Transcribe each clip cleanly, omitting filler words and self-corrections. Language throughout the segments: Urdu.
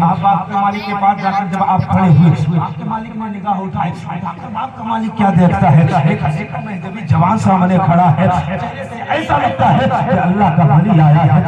آپ باپ کے مالک کے پاس جا کر جب آپ کھڑے ہوئے آپ کے مالک نے نگاہ اٹھائی، باپ کا مالک کیا دیکھتا ہے؟ ایک حسین مہذبی جوان سامنے کھڑا ہے، چہرے سے ایسا لگتا ہے کہ اللہ کا ولی آیا ہے۔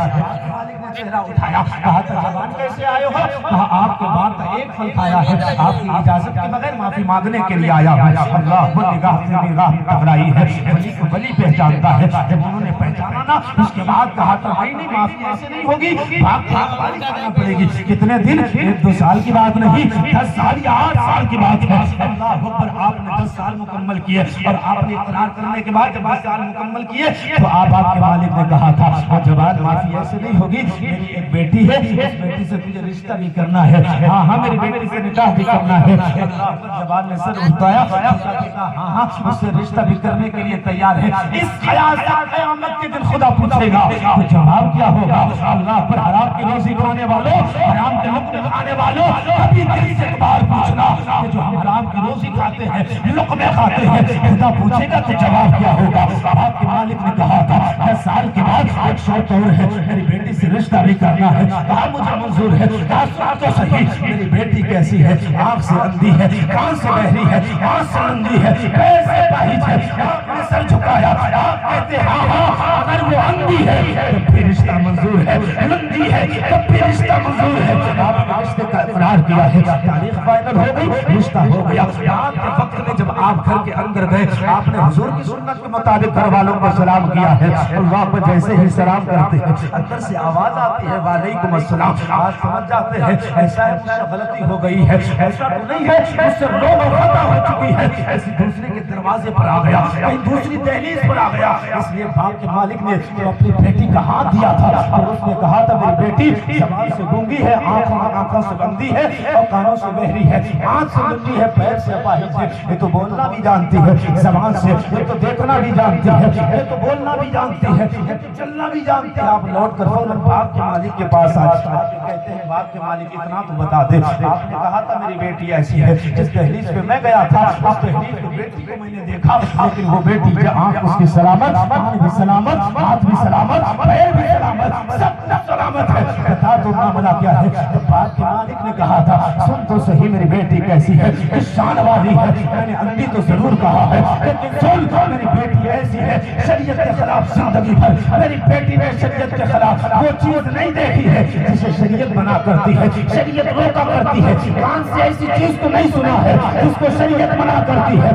مالک نے چہرہ اٹھایا، کہا ترجمان کیسے آئے ہو؟ کہا آپ کے بعد کا ایک پھل کھایا ہے، آپ کی اجازت کے بغیر معافی مانگنے کے لیے آیا ہوں۔ اللہ وہ نگاہ سے نگاہ ٹکرائی ہے، ولی کو ولی پہچانتا ہے۔ جب انہوں نے پہچانا نا، اس کے بعد کہا تو نہیں معافی ایسے نہیں ہوگی، بھاگ بھاگ کرنا پڑے گی۔ کتنے دن؟ 1-2 سال کی بات نہیں، 10 سال یا 8 سال کی بات ہے۔ اللہ اکبر، آپ نے 10 سال مکمل کیے اور آپ نے اقرار کرنے کے بعد جب 10 سال مکمل کیے تو آپ کے مالک نے کہا تھا جوان معافی ایسے نہیں ہوگی، میری ایک بیٹی ہے، اس بیٹی سے تجھے رشتہ بھی کرنا ہے۔ ہاں ہاں میری بیٹی سے نکاح بھی کرنا ہے۔ جوان نے سر اٹھایا، ہاں ہاں اس سے رشتہ بھی کرنے کے لیے تیار ہے۔ اس خیال سے قیامت کے دن خدا پوچھے گا تو جواب کیا ہوگا؟ اللہ پر حرام کی روزی کھانے والوں، حرام کے لقمے کھانے والوں، کبھی دل سے ایک بار پوچھنا کہ جو ہم حرام کی روزی کھاتے ہیں، لقمے کھاتے ہیں، خدا پوچھے گا تو جواب کیا ہوگا؟ آپ کے مالک نے کہا تھا 10 سال کے بعد ایک شرط اور ہے، میری بیٹی سے رشتہ بھی کرنا ہے۔ کہا مجھے منظور ہے، کہا سنا تو صحیح، میری بیٹی کیسی ہے؟ آنکھ سے اندھی ہے، کان سے بہری ہے، آنکھ سے اندھی ہے، پیر سے پاہج ہے۔ آپ نے سر جھکایا، آپ کہتے ہیں ہاں ہاں اگر وہ اندھی ہے تو پھر رشتہ منظور ہے، اندھی ہے تو پھر رشتہ منظور ہے۔ آپ نے رشتے کا اقرار کیا ہے، تاریخ فائنل ہو گئی، رشتہ ہو گیا۔ رات کے وقت میں جب آپ گھر کے اندر گئے، آپ نے حضور کی سنت کے مطابق گھر والوں کو سلام کیا ہے۔ اللہ پر جیسے ہی سلام کرتے ہیں اندر سے آواز آتی ہے وعلیکم السلام۔ آج سمجھ جاتے ہیں ایسا ہے مجھ سے غلطی ہو گئی ہے، ایسا تو نہیں ہے مجھ سے لوگ خطا ہو چکی ہے، ایسی دوسرے کے دروازے پر آ گیا، کہیں دوسری دہلیز پر آ گیا۔ اس لیے باپ کے مالک نے اپنی بیٹی کا ہاتھ دیا تھا اور اس نے کہا تھا میری بیٹی زبان سے گونگی ہے، آنکھوں سے بندی ہے اور کانوں سے بہری ہے، ہاتھ سے بندی ہے، پیر سے اپاہج ہے۔ یہ تو بولنا بھی جانتی ہے زبان سے، یہ تو دیکھنا بھی جانتی ہے، یہ تو بولنا بھی جانتی ہے، یہ تو چلنا بھی جانتی ہے۔ آپ لوٹ کر فوراً باپ کے مالک کے پاس آئے، آپ کہتے ہیں باپ کے مالک اتنا تو بتا دے، آپ نے کہا تھا میری بیٹی ایسی ہے، جس دہلیز پہ میں گیا تھا اس دہلیز پہ بیٹی کو میں نے دیکھا، لیکن وہ بیٹی جو آنکھ اس کی سلامت، کان بھی سلامت، ہاتھ بھی سلامت، پیر بھی سلامت، سب سلامت ہے، بتا تو معاملہ کیا ہے؟ تو باپ کے مالک نے کہا تھا سن تو صحیح میری بیٹی کیسی ہے، کس شان والی ہے۔ میں نے اندھی تو ضرور کہا ہے لیکن سن میری بیٹی ایسی ہے، شریعت کے خلاف زندگی بھر میری بیٹی نے شریعت کے خلاف وہ چیز نہیں دیکھی ہے جسے شریعت منع کرتی ہے، شریعت روکا کرتی ہے، کان سے ایسی چیز کو نہیں سنا ہے جس کو شریعت منع کرتی ہے۔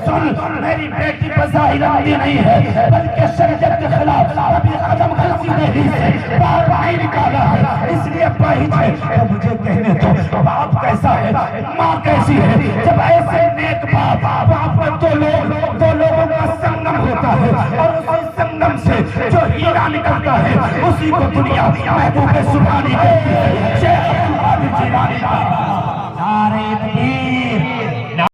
سن میری بیٹی بظاہر اندھی نہیں ہے بلکہ شریعت کے خلاف ابھی قدم خلصی نہیں سے باہر نہیں نکالا ہے، اس لیے پاہج ہے۔ تو مجھے کہنے تو باپ کیسا ہے، ماں کیسی ہے؟ جب ایسے نیک باپ پر دو لوگوں کا سنگم ہوتا ہے اور اسی سنگم سے جو ہیرا نکلتا ہے اسی کو دنیا محبوب سبحانی کہتی ہے۔